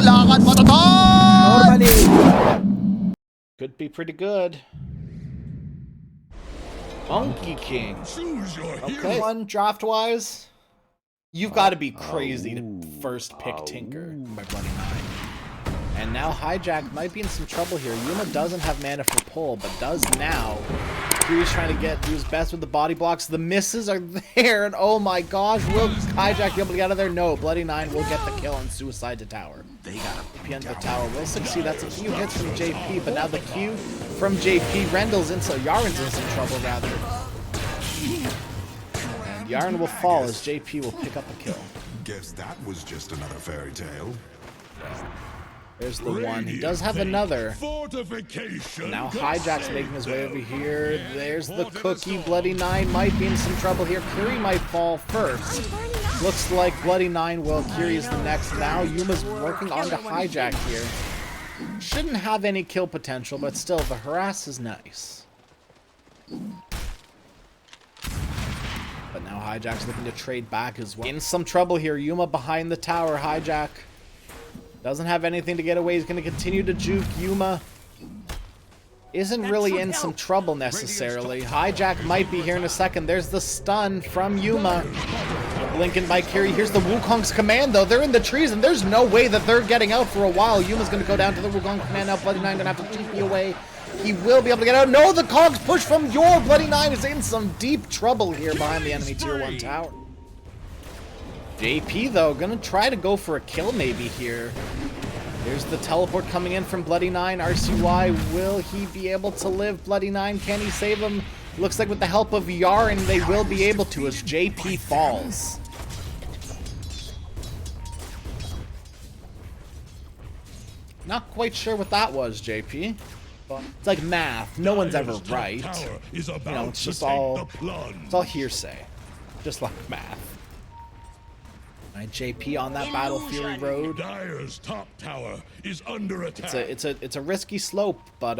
lakad matatag! Normally. Could be pretty good. Monkey King. Okay, one draft-wise. You've got to be crazy to first pick Tinker by Bloody Nine. And now Hijack might be in some trouble here. Yuma doesn't have mana for pull, but does now. Kiri's trying to do his best with the body blocks. The misses are there, and oh my gosh, will Hijack be able to get out of there? No, Bloody Nine will get the kill on Suicide to Tower. They got a PN to the tower. Will succeed. That's a few hits from JP, but now the Q from JP. Rendell's in, so Yaren's in some trouble, rather. And Yaren will fall as JP will pick up a kill. Guess that was just another fairy tale. There's the one. He does have another. Now Hijack's making his way over here. There's the cookie. Bloody Nine might be in some trouble here. Kiri might fall first. Looks like Bloody Nine will. Kiri is the next. Now Yuma's working on to Hijack here. Shouldn't have any kill potential, but still, the harass is nice. But now Hijack's looking to trade back as well. In some trouble here. Yuma behind the tower. Hijack doesn't have anything to get away. He's going to continue to juke. Yuma isn't really in some trouble necessarily. Hijack might be here in a second. There's the stun from Yuma. Blinking by Kiri. Here's the Wukong's command, though. They're in the trees, and there's no way that they're getting out for a while. Yuma's going to go down to the Wukong command now. Bloody Nine going to have to TP away. He will be able to get out. No, the Cog's push from your Bloody Nine is in some deep trouble here behind the enemy tier 1 tower. JP, though, gonna try to go for a kill maybe here. There's the teleport coming in from Bloody Nine. RCY, will he be able to live? Bloody Nine, can he save him? Looks like with the help of Yaren, they will be able to as JP falls. Not quite sure what that was, JP. It's like math. No one's ever right. You know, it's just all hearsay. Just like math. Right, JP on that Battle Fury road. Dyer's top tower is under attack. It's a risky slope, but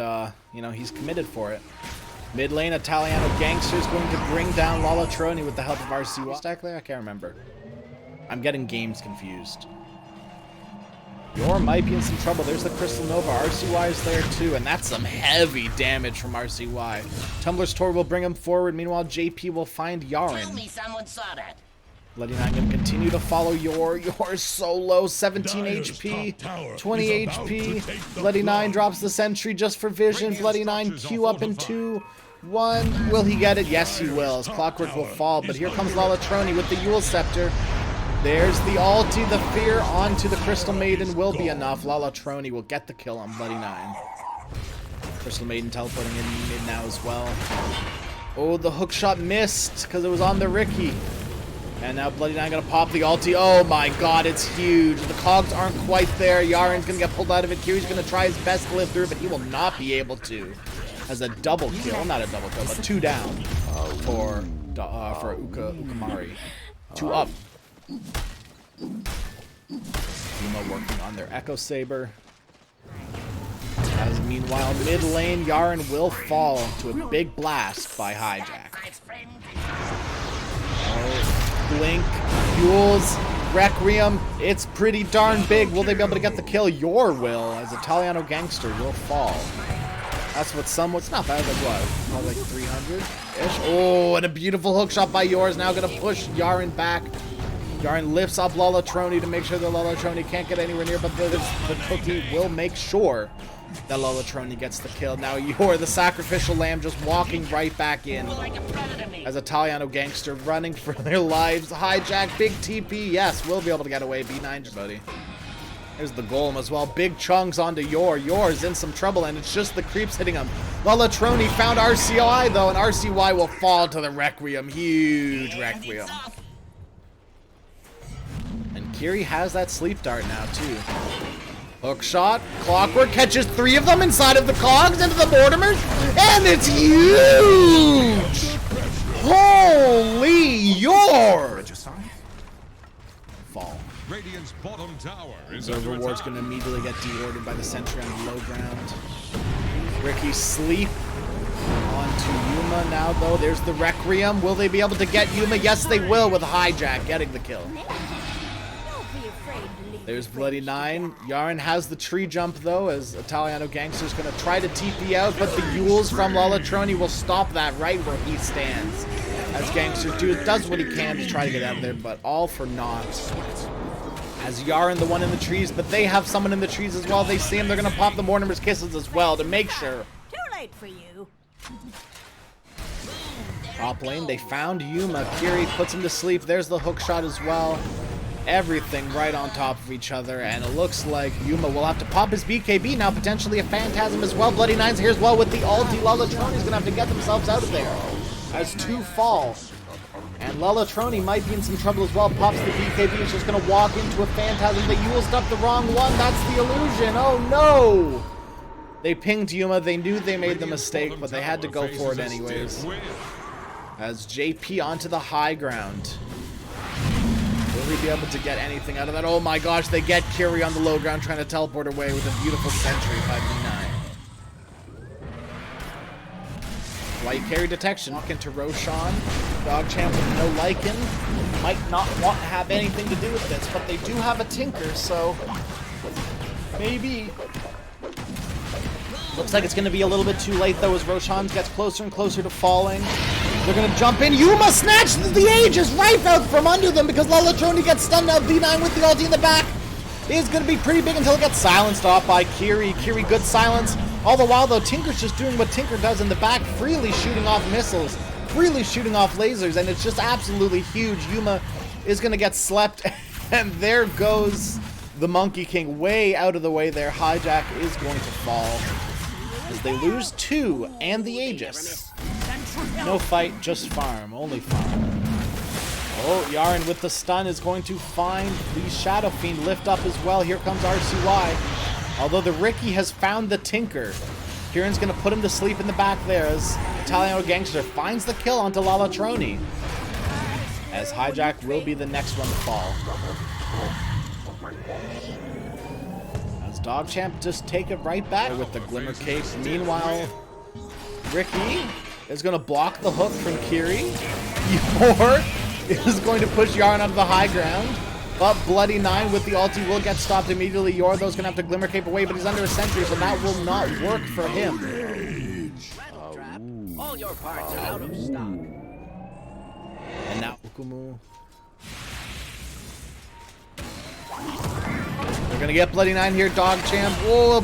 you know, he's committed for it. Mid lane, Italiano Gangster is going to bring down Lalatroni with the help of RCY. Exactly, I can't remember. I'm getting games confused. Yor might be in some trouble. There's the Crystal Nova. RCY is there too, and that's some heavy damage from RCY. Tumbler's Tor will bring him forward. Meanwhile, JP will find Yaren. Tell me someone saw that. Bloody Nine going to continue to follow Yor. Yor's so low, 17 HP, 20 HP. Bloody Nine drops the sentry just for vision. Bloody Nine Q up in 2, 1. Will he get it? Yes, he will. As Clockwork will fall, but here comes Lalatroni with the Yule Scepter. There's the ulti, the fear onto the Crystal Maiden will be enough. Lalatroni will get the kill on Bloody Nine. Crystal Maiden teleporting in mid now as well. Oh, the hook shot missed because it was on the Ricky. And now Bloody Nine gonna pop the ulti. Oh my god, it's huge. The cogs aren't quite there. Yaren's gonna get pulled out of it. Kiri's gonna try his best to live through, but he will not be able to. As a double kill, not a double kill, but 2 down for Ukumari. 2 up. Yuma working on their Echo Saber. As meanwhile, mid lane, Yaren will fall to a big blast by Hijack. Blink, Yules, Requiem, it's pretty darn big. Will they be able to get the kill? Yor will, as Italiano Gangster will fall. That's what it's not bad, like what? Probably like 300-ish. Oh, and a beautiful hook shot by Yor is now going to push Yaren back. Yaren lifts up Lalatroni to make sure that Lalatroni can't get anywhere near, but the cookie will make sure that Lalatroni gets the kill. Now Yor, the sacrificial lamb, just walking right back in. As Italiano Gangster running for their lives. Hijack, big TP. Yes, we'll be able to get away. B9, buddy. There's the Golem as well. Big chunks onto Yor. Yor's in some trouble, and it's just the creeps hitting him. Lalatroni found RCY, though, and RCY will fall to the Requiem. Huge Requiem. And Kiri has that sleep dart now, too. Hook shot. Clockwork catches 3 of them inside of the cogs into the Mortimers, and it's huge! Holy Yor! Fall. Radiant's bottom tower is The reward's going to immediately get deordered by the sentry on the low ground. Ricky sleep onto Yuma now, though. There's the Requiem. Will they be able to get Yuma? Yes, they will, with Hijack getting the kill. Don't be afraid to leave There's Bloody 9. Yaren has the tree jump though, as Italiano Gangster's gonna try to TP out, but the Yules from Lalatroni will stop that right where he stands. As Gangster does what he can to try to get out of there, but all for naught. As Yaren, the one in the trees, but they have someone in the trees as well. They see him, they're gonna pop the Mortimer's Kisses as well to make sure. Too late for you. Top lane, they found Yuma. Kiri puts him to sleep. There's the hook shot as well. Everything right on top of each other, and it looks like Yuma will have to pop his BKB now, potentially a Phantasm as well. Bloody Nine's here as well with the ulti. Lalatroni's gonna have to get themselves out of there as 2 fall. And Lalatroni might be in some trouble as well. Pops the BKB, is just gonna walk into a Phantasm. They uled up the wrong one. That's the illusion. Oh no! They pinged Yuma. They knew they made the mistake, but they had to go for it anyways. As JP onto the high ground. Will he be able to get anything out of that? Oh my gosh, they get Kiri on the low ground trying to teleport away with a beautiful sentry by B9. Light carry detection. Walk into Roshan. DogChamp with no Lycan. Might not want to have anything to do with this, but they do have a Tinker, so maybe. Looks like it's going to be a little bit too late, though, as Roshan gets closer and closer to falling. They're going to jump in. Yuma snatches the Aegis right out from under them because Lalatroni gets stunned. Now B9 with the ulti in the back is going to be pretty big until it gets silenced off by Kiri. Kiri, good silence. All the while, though, Tinker's just doing what Tinker does in the back, freely shooting off missiles, freely shooting off lasers, and it's just absolutely huge. Yuma is going to get slept, and there goes the Monkey King way out of the way there. Hijack is going to fall as they lose 2 and the Aegis. No fight, just farm. Only farm. Oh, Yaren with the stun is going to find the Shadow Fiend lift up as well. Here comes RCY. Although the Ricky has found the Tinker. Kieran's going to put him to sleep in the back there as Italiano Gangster finds the kill onto Lalatroni. As Hijack will be the next one to fall. As DogChamp just take it right back with the Glimmer Cape. Meanwhile, Ricky is going to block the hook from Kiri. Yor is going to push Yaren onto the high ground. But Bloody 9 with the ulti will get stopped immediately. Yor, though, is going to have to Glimmer Cape away, but he's under a sentry, so that will not work for him. All your parts are out of stock. And now Ukumu. They're going to get Bloody 9 here. DogChamp. Oh,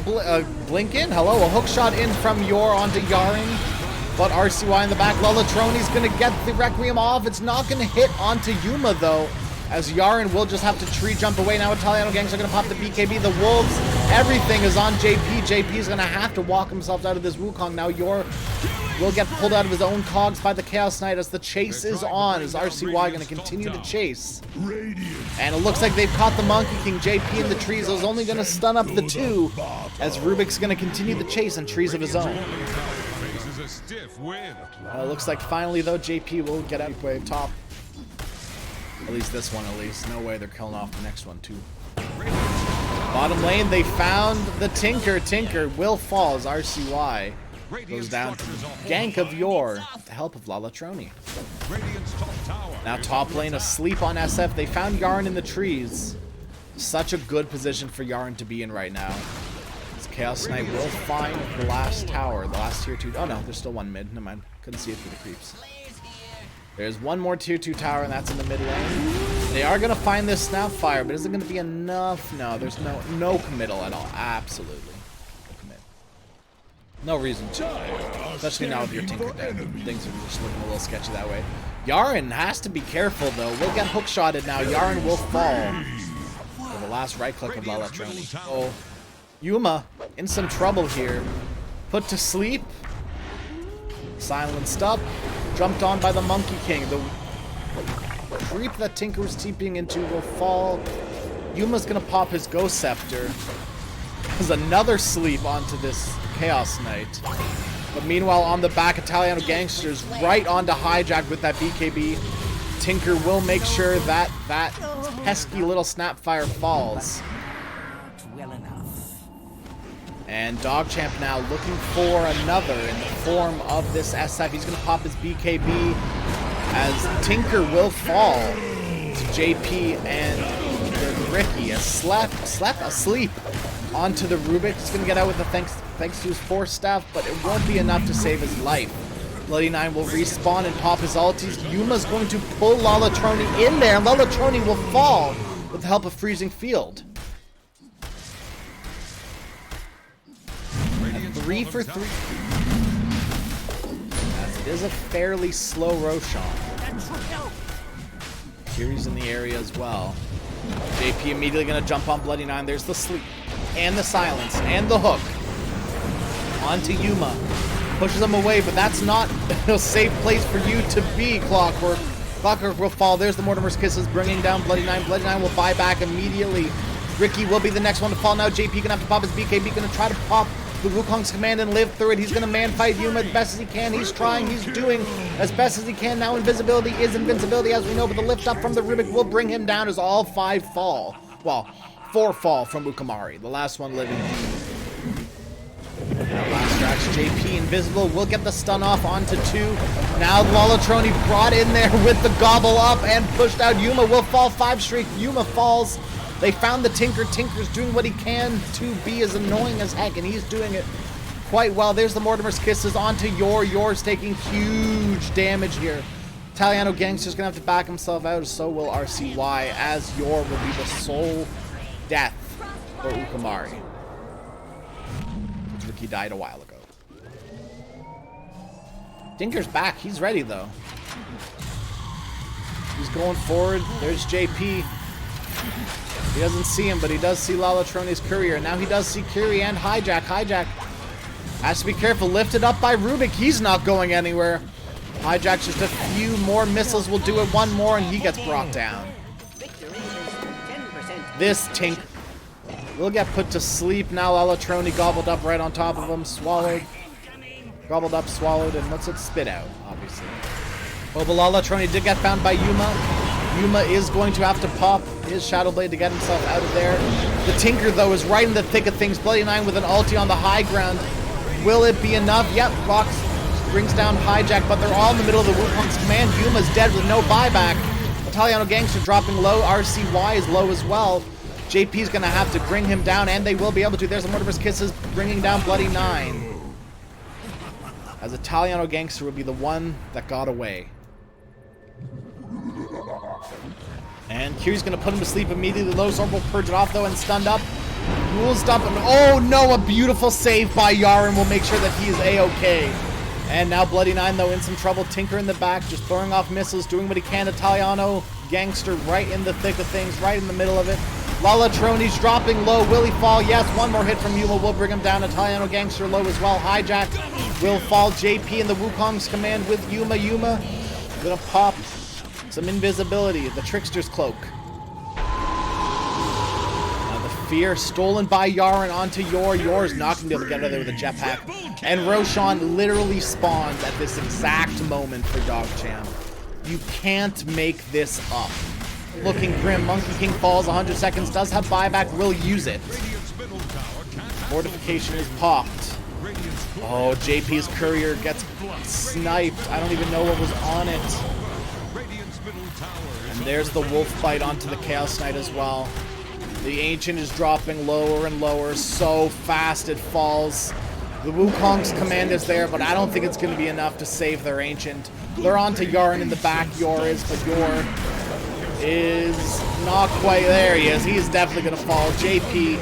blink in. Hello, a hook shot in from Yor onto Yaren. But RCY in the back. Lalatroni's going to get the Requiem off. It's not going to hit onto Yuma, though, as Yaren will just have to tree jump away. Now Italiano Gangs are going to pop the BKB. The Wolves, everything is on JP. JP is going to have to walk himself out of this Wukong. Now Yor will get pulled out of his own cogs by the Chaos Knight as the chase is on. Is RCY going to continue to chase? And it looks like they've caught the Monkey King. JP in the trees is only going to stun up the 2 as Rubik's going to continue the chase in trees of his own. It looks like finally, though, JP will get out wave top. At least this one, at least. No way they're killing off the next one, too. Bottom lane, they found the Tinker. Tinker will fall as RCY goes down to gank of Yor with the help of Lalatroni. Now top lane asleep on SF. They found Yaren in the trees. Such a good position for Yaren to be in right now. This Chaos Knight will find the last tower, the last tier 2. Oh no, there's still one mid. Never mind. Couldn't see it through the creeps. There's one more tier 2 tower, and that's in the mid lane. They are going to find this Snapfire, but is it going to be enough? No, there's no committal at all. Absolutely. No commit. No reason to. Especially now with your Tinker dead. Things are just looking a little sketchy that way. Yaren has to be careful, though. We'll get hookshotted now. Yaren will fall. For the last right click of Lalatroni. Oh, Yuma in some trouble here. Put to sleep. Silenced up. Jumped on by the Monkey King. The creep that Tinker was TPing into will fall. Yuma's gonna pop his Ghost Scepter. There's another sleep onto this Chaos Knight. But meanwhile, on the back, Italiano Gangsters right onto Hijack with that BKB. Tinker will make sure that that pesky little Snapfire falls. And DogChamp now looking for another in the form of this SF. He's going to pop his BKB as Tinker will fall to JP and Ricky has slept asleep onto the Rubik. He's gonna get out with the thanks to his force staff, but it won't be enough to save his life. Bloody Nine will respawn and pop his ulties. Yuma's going to pull Lalatroni in there, and Lalatroni will fall with the help of Freezing Field. 3 for 3. As it is a fairly slow Roshan. Kiri's in the area as well. JP immediately going to jump on Bloody Nine. There's the sleep, and the silence, and the hook. Onto Yuma. Pushes him away, but that's not a safe place for you to be, Clockwork. Clockwork will fall. There's the Mortimer's Kisses bringing down Bloody Nine. Bloody Nine will buy back immediately. Ricky will be the next one to fall now. JP going to have to pop his BKB. Going to try to pop the Wukong's command and live through it. He's going to man fight Yuma as best as he can. He's trying. He's doing as best as he can. Now invisibility is invincibility, as we know, but the lift up from the Rubik will bring him down as all 5 fall. Well, 4 fall from Ukumari. The last one living. Now last stretch, JP invisible will get the stun off onto 2. Now Lalatroni brought in there with the gobble up and pushed out. Yuma will fall 5 streak. Yuma falls. They found the Tinker. Tinker's doing what he can to be as annoying as heck, and he's doing it quite well. There's the Mortimer's Kisses onto Yor. Yor's taking huge damage here. Italiano Gangster's gonna have to back himself out, so will RCY, as Yor will be the sole death for Ukumari. Ricky died a while ago. Tinker's back. He's ready, though. He's going forward. There's JP. He doesn't see him, but he does see Lalatroni's courier. Now he does see Curie and Hijack. Hijack has to be careful. Lifted up by Rubik. He's not going anywhere. Hijack, just a few more missiles will do it. One more, and he gets brought down. This Tink will get put to sleep. Now Lalatroni gobbled up right on top of him. Swallowed. Gobbled up, swallowed, and what's it? Spit out, obviously. Oh, but Lalatroni did get found by Yuma. Yuma is going to have to pop his Shadow Blade to get himself out of there. The Tinker, though, is right in the thick of things. Bloody Nine with an ulti on the high ground. Will it be enough? Yep, Fox brings down Hijack, but they're all in the middle of the Wukong's command. Yuma's dead with no buyback. Italiano Gangster dropping low. RCY is low as well. JP's going to have to bring him down, and they will be able to. There's the Mortimer's Kisses bringing down Bloody Nine. As Italiano Gangster would be the one that got away. And Kiri's going to put him to sleep immediately. Low Sword will purge it off, though, and stunned up. Rules dump him. Oh, no, a beautiful save by Yaren will make sure that he is A-okay. And now Bloody Nine, though, in some trouble. Tinker in the back, just throwing off missiles, doing what he can. Italiano Gangster right in the thick of things, right in the middle of it. Lalatroni's dropping low. Will he fall? Yes, one more hit from Yuma will bring him down. Italiano Gangster low as well. Hijack will fall. JP in the Wukong's command with Yuma. Yuma gonna pop some invisibility. The Trickster's Cloak. Now the Fear stolen by Yaren onto Yor. Yor's not gonna be able to get out of there with a jetpack. And Roshan literally spawns at this exact moment for DogChamp. You can't make this up. Looking grim. Monkey King falls. 100 seconds. Does have buyback. Will use it. Fortification is popped. Oh, JP's courier gets sniped. I don't even know what was on it. And there's the wolf bite onto the Chaos Knight as well. The Ancient is dropping lower and lower. So fast it falls. The Wukong's command is there, but I don't think it's going to be enough to save their Ancient. They're onto Yaren in the back. Yor is, but Yor is not quite there. He is. He's definitely going to fall. JP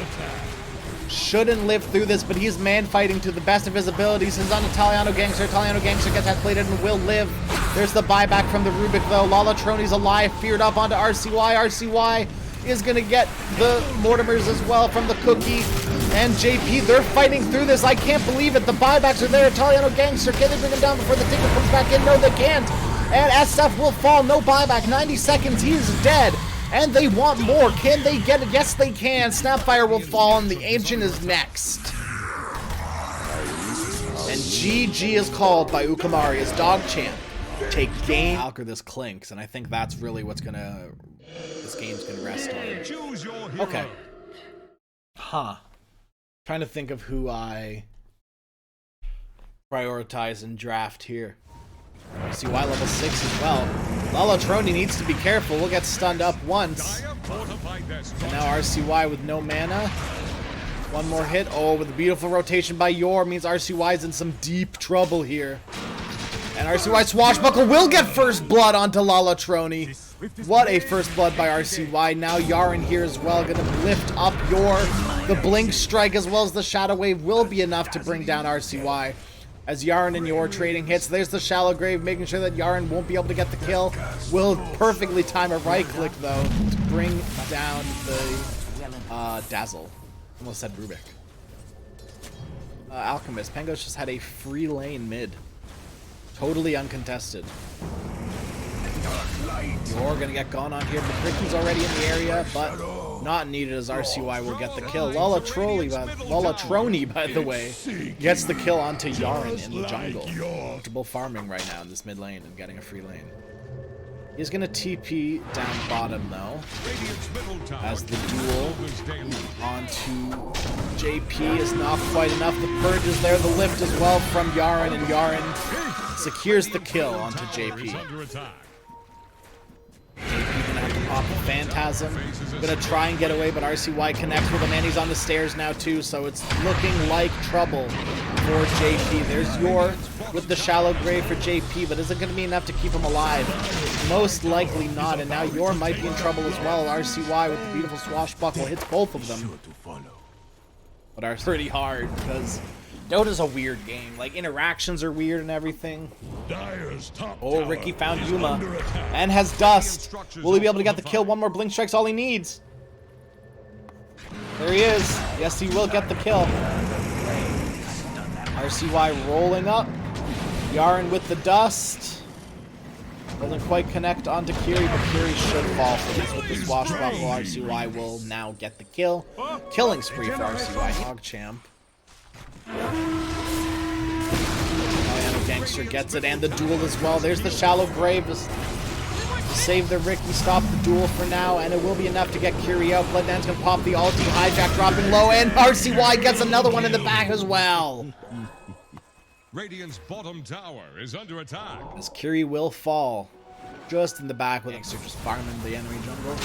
shouldn't live through this, but he's man fighting to the best of his abilities. He's on Italiano Gangster. Italiano Gangster gets outplayed and will live. There's the buyback from the Rubik, though. Lalatroni's alive. Feared up onto RCY. RCY is going to get the Mortimers as well from the Cookie. And JP, they're fighting through this. I can't believe it. The buybacks are there. Italiano Gangster. Can they bring him down before the Tinker comes back in? No, they can't. And SF will fall. No buyback. 90 seconds. He is dead. And they want more. Can they get it? Yes, they can. Snapfire will fall, and the Ancient is next. And GG is called by Ukumari as DogChamp. Take game. Alker this Clinks, and I think that's really what's gonna. This game's gonna rest on. Okay. Huh. Trying to think of who I prioritize and draft here. CY level 6 as well. Lalatroni needs to be careful. We'll get stunned up once. fortified their And now RCY with no mana. One more hit. Oh, with a beautiful rotation by Yor means RCY's in some deep trouble here. And RCY Swashbuckle will get first blood onto Lalatroni. What a first blood by RCY. Now Yaren here as well, gonna lift up Yor. The Blink Strike as well as the Shadow Wave will be enough to bring down RCY. As Yaren and Yor trading hits, there's the Shallow Grave, making sure that Yaren won't be able to get the kill. Will perfectly time a right click though to bring down the Dazzle. Almost said Rubik. Alchemist. Pengo's just had a free lane mid. Totally uncontested. You're gonna get gone on here, but Ricky's already in the area, but not needed as RCY will get the kill. Lalatroni, by the way, gets the kill onto Yaren in the jungle. Comfortable farming right now in this mid lane and getting a free lane. He's gonna TP down bottom though, as the duel onto JP is not quite enough. The purge is there, the lift as well from Yaren, and Yaren secures the kill onto JP. JP gonna have to pop the Phantasm. Gonna try and get away, but RCY connects with him, and he's on the stairs now too, so it's looking like trouble for JP. There's Yor with the Shallow Grave for JP, but is it gonna be enough to keep him alive? Most likely not, and now Yor might be in trouble as well. RCY with the beautiful Swashbuckle hits both of them. But are pretty hard, because Dota's a weird game. Like, interactions are weird and everything. Oh, Ricky found Yuma and has Dust. Will he be able to get the kill? One more Blink Strike's all he needs. There he is. Yes, he will get the kill. RCY rolling up. Yaren with the Dust. Doesn't quite connect onto Kiri, but Kiri should fall for this with the Swashbuckle. RCY will now get the kill. Killing spree for RCY. DogChamp. Gangster gets it, and the duel as well. There's the Shallow Grave to save the Ricky. Stop the duel for now, and it will be enough to get Kiri out. Blooddan's gonna pop the ulti. Hijack dropping low, and RCY gets another one in the back as well. Radiant's bottom tower is under attack. As Kiri will fall just in the back with Gangster just farming the enemy jungle.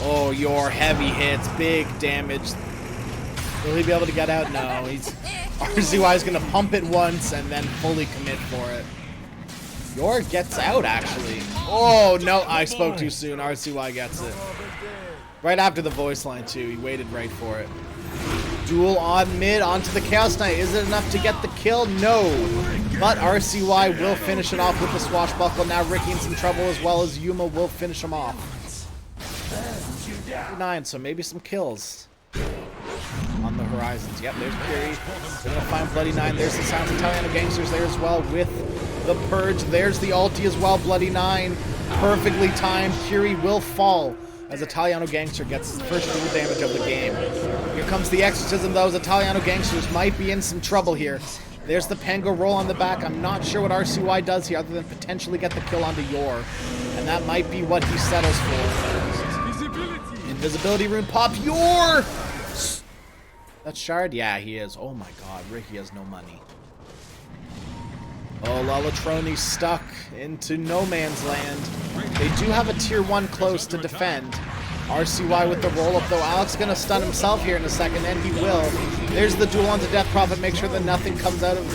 Oh, your heavy hits, big damage. Will he be able to get out? No, RCY is gonna pump it once and then fully commit for it. Yor gets out actually. Oh no, I spoke too soon. RCY gets it. Right after the voice line too. He waited right for it. Duel on mid onto the Chaos Knight. Is it enough to get the kill? No. But RCY will finish it off with the Swashbuckle. Now Ricky in some trouble as well as Yuma will finish him off. 9, so maybe some kills on the horizons. Yep, there's Kiri. They're gonna find Bloody 9. There's the Sounds Italiano Gangsters there as well with the Purge. There's the ulti as well. Bloody 9. Perfectly timed. Kiri will fall as Italiano Gangster gets his first dual damage of the game. Here comes the Exorcism though. Italiano Gangsters might be in some trouble here. There's the Pango roll on the back. I'm not sure what RCY does here other than potentially get the kill onto Yor. And that might be what he settles for. Invisibility rune pop. Yor! That's Shard? Yeah, he is. Oh my god, Ricky has no money. Oh, Lalatroni stuck into no man's land. They do have a tier 1 close to defend. RCY with the roll-up though. Alex gonna stun himself here in a second, and he will. There's the duel onto Death Prophet. Make sure that nothing comes out of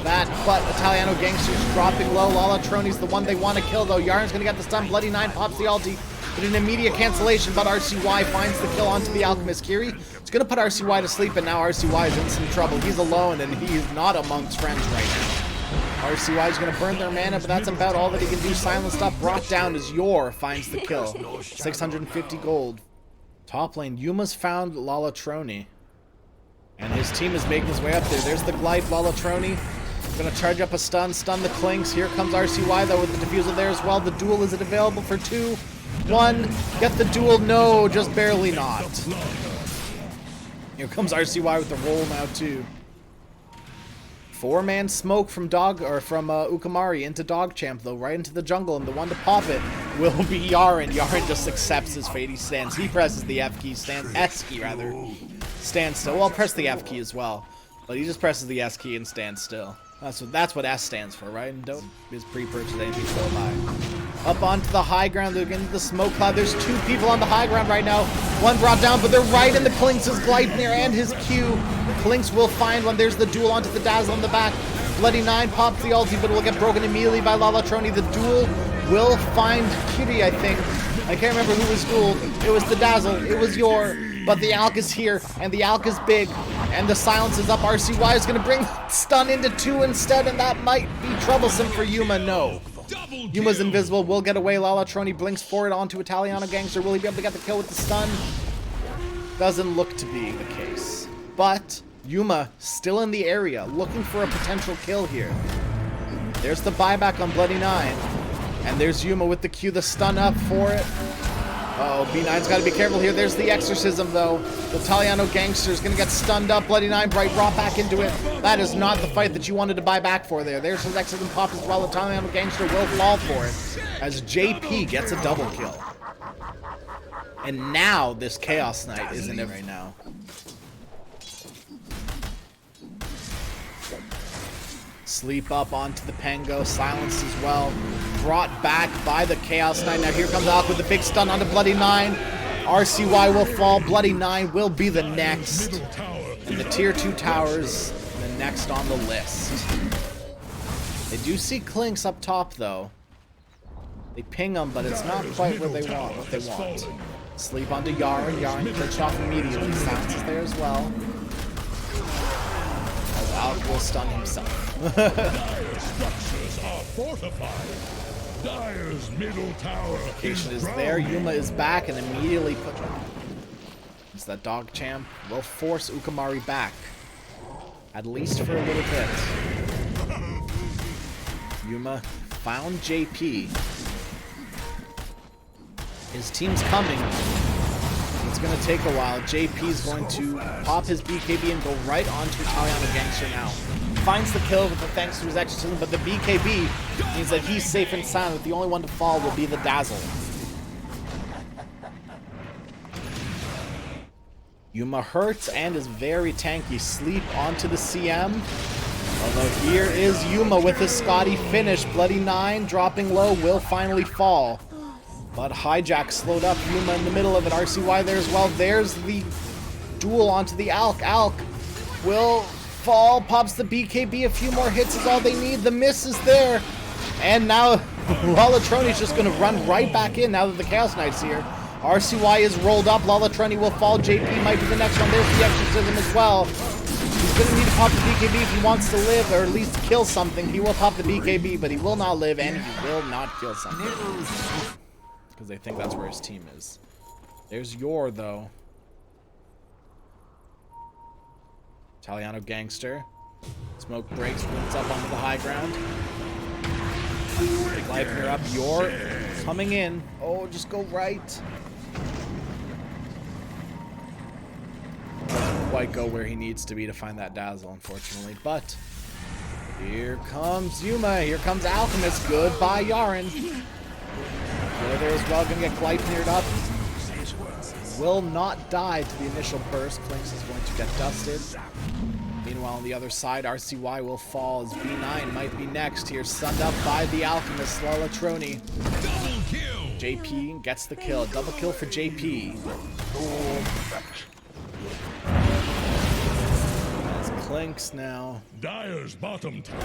that. But Italiano Gangster's dropping low. Lalatroni's the one they want to kill though. Yaren's gonna get the stun. Bloody 9 pops the ulti. But an immediate cancellation, but RCY finds the kill onto the Alchemist. Kiri is going to put RCY to sleep, and now RCY is in some trouble. He's alone, and he's not amongst friends right now. RCY is going to burn their mana, but that's about all that he can do. Silent stuff brought down as Yor finds the kill. 650 gold. Top lane, Yuma's found Lalatroni. And his team is making his way up there. There's the Glide, Lalatroni. Going to charge up a stun the Clinks. Here comes RCY, though, with the Diffuser there as well. The duel, is it available for 2? 1, get the duel, no, just barely not. Here comes RCY with the roll now too. 4-man smoke from Ukumari into DogChamp though, right into the jungle, and the one to pop it will be Yaren. Yaren just accepts his fate. He stands. He presses the F key, S key rather. Stands still. Well, press the F key as well, but he just presses the S key and stands still. That's what S stands for, right? And don't is pre-purchase anything to go by. Up onto the high ground, they're getting the smoke cloud. There's 2 people on the high ground right now. One brought down, but they're right in the Klinks' Gleipnir and his Q. Klinks will find one. There's the duel onto the Dazzle in the back. Bloody 9 pops the ulti, but it will get broken immediately by Lalatroni. The duel will find Kitty, I think. I can't remember who was dueled. It was the Dazzle. It was your... But the Alk is here, and the Alk is big, and the silence is up. RCY is going to bring stun into 2 instead, and that might be troublesome for Yuma. No. Yuma's invisible, will get away. Lalatroni blinks forward onto Italiano Gangster. Will he be able to get the kill with the stun? Doesn't look to be the case. But Yuma still in the area, looking for a potential kill here. There's the buyback on Bloody 9. And there's Yuma with the Q, the stun up for it. Oh, B9's got to be careful here. There's the exorcism, though. The Italiano Gangster is going to get stunned up. Bloody 9 brought back into it. That is not the fight that you wanted to buy back for there. There's his exorcism pop as well. Italiano Gangster will fall for it as JP gets a double kill. And now this Chaos Knight is in it right now. Sleep up onto the Pango. Silence as well. Brought back by the Chaos Knight. Now here comes Alk with the big stun onto Bloody 9. RCY will fall. Bloody 9 will be the next. And the tier 2 towers, the next on the list. They do see Klinks up top, though. They ping them, but it's not quite what they want. Sleep onto Yaren. Yaren clinched off immediately. Silence is there as well. As Alk will stun himself. Structures are fortified. Dire's middle tower Location is there. Yuma is back and immediately put. Is that DogChamp will force Ukumari back, at least for a little bit. Yuma found JP. His team's coming. It's going to take a while. JP is going to pop his BKB and go right onto Italiano Gangster now. Finds the kill thanks to his exorcism, but the BKB means that he's safe and sound. The only one to fall will be the Dazzle. Yuma hurts and is very tanky. Sleep onto the CM. Although here is Yuma with his Scotty finish. Bloody 9 dropping low will finally fall. But Hijack slowed up Yuma in the middle of it. RCY there as well. There's the duel onto the Alk. Alk will fall, pops the BKB. A few more hits is all they need. The miss is there. And now Lalatroni's just going to run right back in now that the Chaos Knight's here. RCY is rolled up. Lalatroni will fall. JP might be the next one. There's the exorcism as well. He's going to need to pop the BKB if he wants to live, or at least kill something. He will pop the BKB, but he will not live, and he will not kill something. Because they think that's where his team is. There's Yor, though. Italiano Gangster. Smoke breaks, blinks up onto the high ground. Gleipnir up. Yor coming in. Oh, just go right. Doesn't quite go where he needs to be to find that Dazzle, unfortunately. But here comes Yuma. Here comes Alchemist. Goodbye, Yaren. You're there as well. Gonna get Gleipnir'd up. Will not die to the initial burst. Klinks is going to get dusted. Meanwhile, on the other side, RCY will fall as B9 might be next here. Sunned up by the Alchemist, Lalatroni. JP gets the kill. Double kill for JP. That's Klinks now. Dire's bottom tower.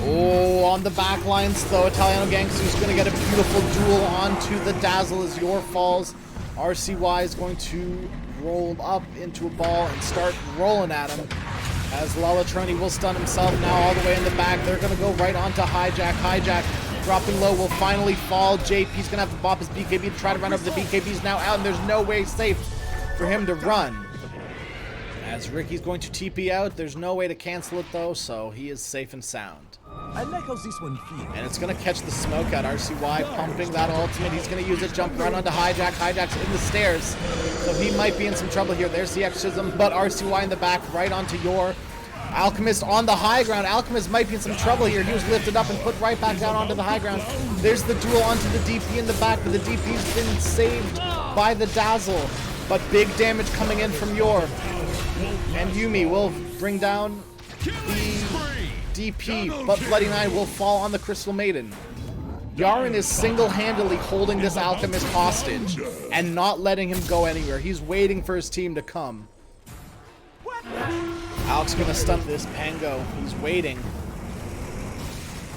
Oh, on the back lines, though, Italiano Gangster's going to get a beautiful duel onto the Dazzle as Yor falls. RCY is going to roll up into a ball and start rolling at him as Lalatroni will stun himself now all the way in the back. They're going to go right onto Hijack. Hijack dropping low will finally fall. JP's going to have to bop his BKB to try to run over the BKB's now out, and there's no way safe for him to run. As Ricky's going to TP out, there's no way to cancel it though, so he is safe and sound. I like how this one feels. And it's going to catch the smoke out. RCY pumping that ultimate. He's going to use it, jump right onto Hijack. Hijack's in the stairs, so he might be in some trouble here. There's the exorcism, but RCY in the back right onto Yor. Alchemist on the high ground. Alchemist might be in some trouble here. He was lifted up and put right back down onto the high ground. There's the duel onto the DP in the back, but the DP's been saved by the Dazzle. But big damage coming in from Yor. And Yumi will bring down the DP, but Bloody 9 will fall on the Crystal Maiden. Yaren is single-handedly holding this Alchemist hostage and not letting him go anywhere. He's waiting for his team to come. Alex gonna stun this Pango. He's waiting.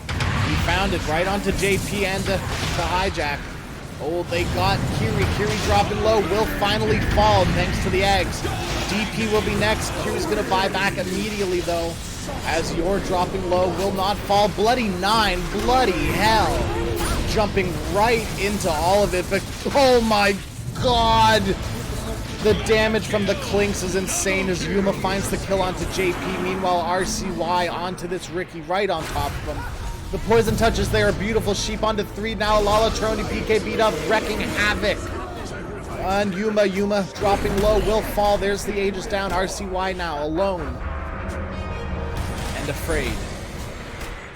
He found it right onto JP and to Hijack. Oh, they got Kiri. Kiri dropping low. Will finally fall thanks to the eggs. DP will be next. Kiri's going to buy back immediately, though. As you're dropping low, will not fall. Bloody 9. Bloody hell. Jumping right into all of it. But, oh my god. The damage from the Clinks is insane as Yuma finds the kill onto JP. Meanwhile, RCY onto this Ricky right on top of him. The poison touches there. Beautiful sheep onto 3 now. Lalatroni PK beat up, wrecking havoc. And Yuma dropping low, will fall. There's the Aegis down. RCY now alone and afraid.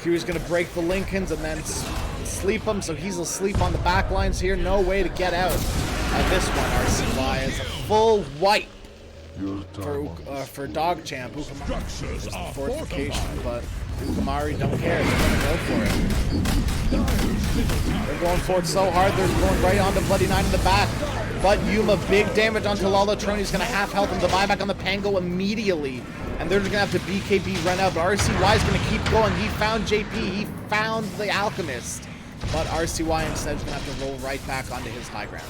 Kiri's gonna break the Lincolns and then sleep him, so he's asleep on the back lines here. No way to get out of this one. RCY is a full wipe for DogChamp. Ukumari is the fortification, but Ukumari don't care. They're gonna go for it. They're going for it so hard. They're going right on to Bloody 9 in the back. But Yuma, big damage onto Lalatroni's gonna half health him. The buyback on the Pango immediately. And they're just gonna have to BKB run out. But RCY is gonna keep going. He found JP. He found the Alchemist. But RCY instead is gonna have to roll right back onto his high ground.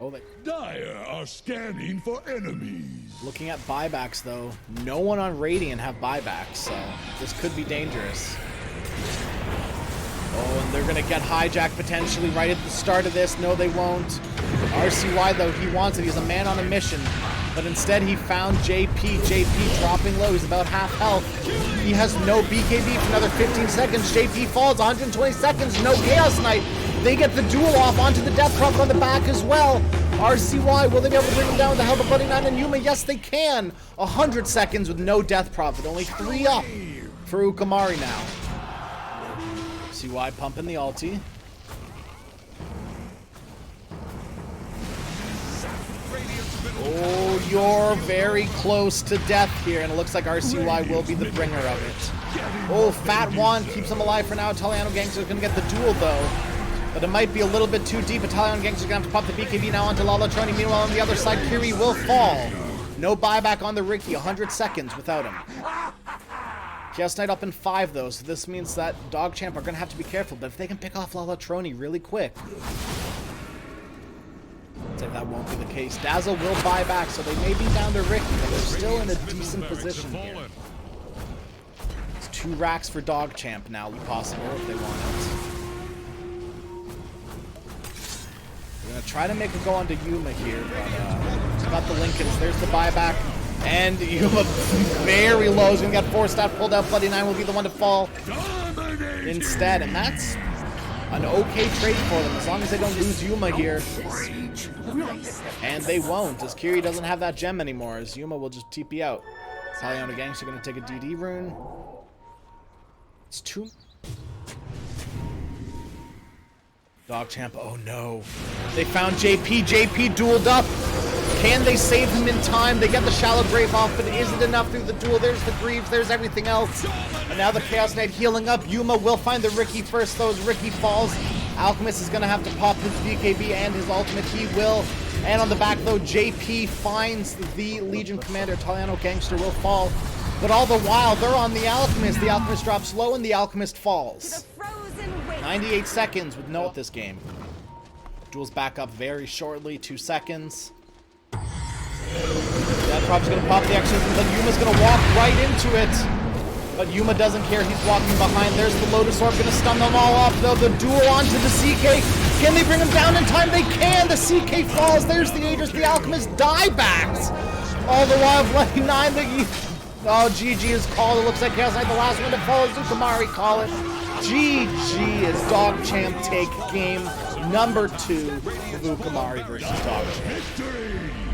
Oh, Dire are scanning for enemies. Looking at buybacks, though, no one on Radiant have buybacks, so this could be dangerous. Oh, and they're going to get hijacked potentially right at the start of this. No, they won't. RCY, though, he wants it. He's a man on a mission. But instead, he found JP. JP dropping low. He's about half health. He has no BKB for another 15 seconds. JP falls, 120 seconds. No Chaos Knight. They get the duel off onto the Death Prophet on the back as well. RCY, will they be able to bring him down with the help of Bloody 9 and Yuma? Yes, they can. 100 seconds with no Death Prophet. Only 3 up for Ukumari now. CY pumping the ulti. Oh, you're very close to death here, and it looks like RCY will be the bringer of it. Oh, Fat Juan keeps him alive for now. Italiano Gangster's going to get the duel, though. But it might be a little bit too deep. Italiano Gangster's going to have to pop the BKB now onto Lalatroni. Meanwhile, on the other side, Kiri will fall. No buyback on the Ricky. 100 seconds without him. Chaos Knight up in 5, though, so this means that DogChamp are going to have to be careful. But if they can pick off Lalatroni really quick, I'd say that won't be the case. Dazzle will buy back, so they may be down to Ricky, but they're still in a decent position here. It's 2 racks for DogChamp now, possible if they want it. We're going to try to make a go onto Yuma here, but got the Lincolns. There's the buyback. And Yuma very low. He's going to get forced out, pulled out. Bloody 9 will be the one to fall instead. And that's an okay trade for them, as long as they don't lose Yuma here. And they won't, as Kiri doesn't have that gem anymore, as Yuma will just TP out. Italiano Gangster going to take a DD rune. It's 2... DogChamp, oh no. They found JP. JP dueled up. Can they save him in time? They get the Shallow Grave off, but is it enough through the duel? There's the Greaves, there's everything else. And now the Chaos Knight healing up. Yuma will find the Ricky first, though, as Ricky falls. Alchemist is going to have to pop his BKB and his ultimate. He will. And on the back, though, JP finds the Legion Commander. Italiano Gangster will fall. But all the while, they're on the Alchemist. The Alchemist drops low, and the Alchemist falls. 98 seconds with no at this game. Duel's back up very shortly, 2 seconds. That prob's gonna pop the exorcism, but Yuma's gonna walk right into it. But Yuma doesn't care, he's walking behind. There's the Lotus Orb, gonna stun them all off, though. The duel onto the CK. Can they bring him down in time? They can! The CK falls. There's the Aegis. The Alchemist die backs. All the while, Bloody 9, oh, GG is called. It looks like Chaos Knight, the last one to fall. Ukumari call it. GG as DogChamp take game number 2 of Ukumari versus DogChamp.